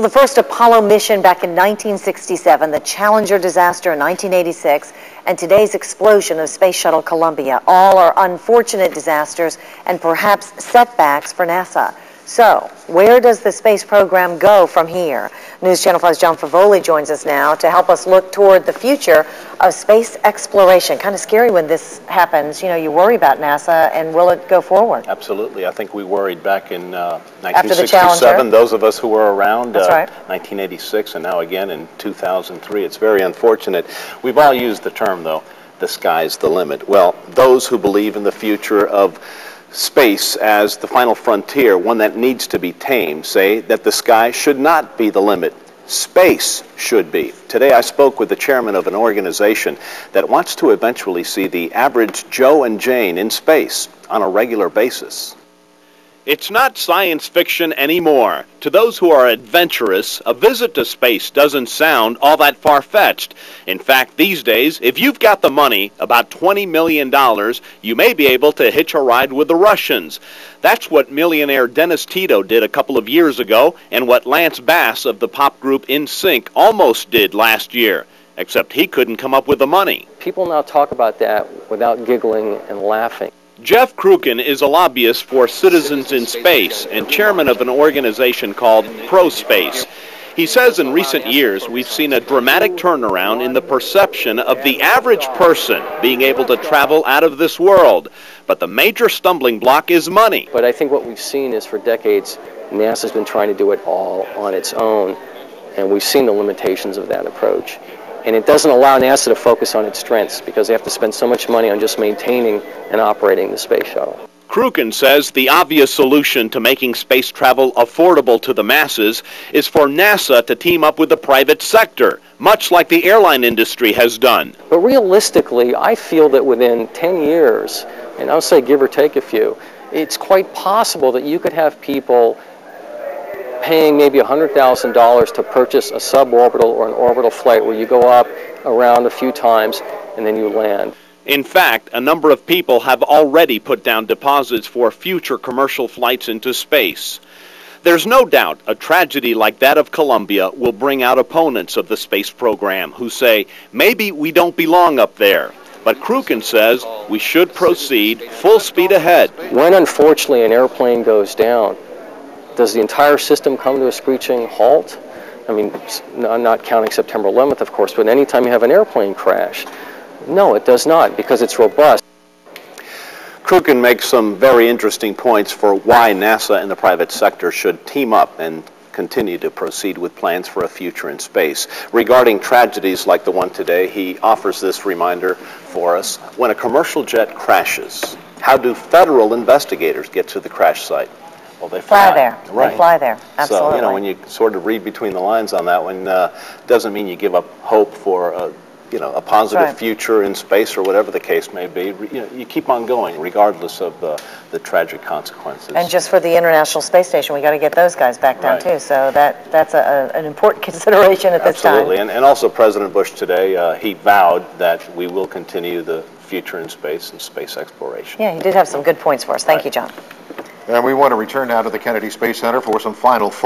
Well, the first Apollo mission back in 1967, the Challenger disaster in 1986, and today's explosion of Space Shuttle Columbia, all are unfortunate disasters and perhaps setbacks for NASA. So, where does the space program go from here? News Channel 5's John Favoli joins us now to help us look toward the future of space exploration. Kind of scary when this happens. You know, you worry about NASA, and will it go forward? Absolutely. I think we worried back in 1967, those of us who were around, That's right. 1986, and now again in 2003. It's very unfortunate. We've all used the term, though, the sky's the limit. Well, those who believe in the future of space as the final frontier, one that needs to be tamed, say that the sky should not be the limit. Space should be. Today I spoke with the chairman of an organization that wants to eventually see the average Joe and Jane in space on a regular basis. It's not science fiction anymore. To those who are adventurous, a visit to space doesn't sound all that far-fetched. In fact, these days, if you've got the money, about $20 million, you may be able to hitch a ride with the Russians. That's what millionaire Dennis Tito did a couple of years ago, and what Lance Bass of the pop group NSYNC almost did last year. Except he couldn't come up with the money. People now talk about that without giggling and laughing. Jeff Kruken is a lobbyist for Citizens in Space and chairman of an organization called ProSpace. He says in recent years we've seen a dramatic turnaround in the perception of the average person being able to travel out of this world. But the major stumbling block is money. But I think what we've seen is for decades, NASA's been trying to do it all on its own, and we've seen the limitations of that approach. And it doesn't allow NASA to focus on its strengths because they have to spend so much money on just maintaining and operating the space shuttle. Kruken says the obvious solution to making space travel affordable to the masses is for NASA to team up with the private sector, much like the airline industry has done. But realistically, I feel that within 10 years, and I'll say give or take a few, it's quite possible that you could have people paying maybe $100,000 to purchase a suborbital or an orbital flight where you go up around a few times and then you land. In fact, a number of people have already put down deposits for future commercial flights into space. There's no doubt a tragedy like that of Columbia will bring out opponents of the space program who say, maybe we don't belong up there. But Kruken says we should proceed full speed ahead. When unfortunately an airplane goes down, does the entire system come to a screeching halt? I mean, I'm not counting September 11th, of course, but anytime you have an airplane crash, no, it does not, because it's robust. Kruken makes some very interesting points for why NASA and the private sector should team up and continue to proceed with plans for a future in space. Regarding tragedies like the one today, he offers this reminder for us. When a commercial jet crashes, how do federal investigators get to the crash site? Well, they fly there. Right. They fly there. Absolutely. So, you know, when you sort of read between the lines on that one, doesn't mean you give up hope for a positive future in space or whatever the case may be. You keep on going regardless of the tragic consequences. And just for the International Space Station, we got to get those guys back down too. So that's an important consideration at this time. Absolutely. And also President Bush today, he vowed that we will continue the future in space and space exploration. Yeah, he did have some good points for us. Thank you, John. And we want to return now to the Kennedy Space Center for some final thoughts.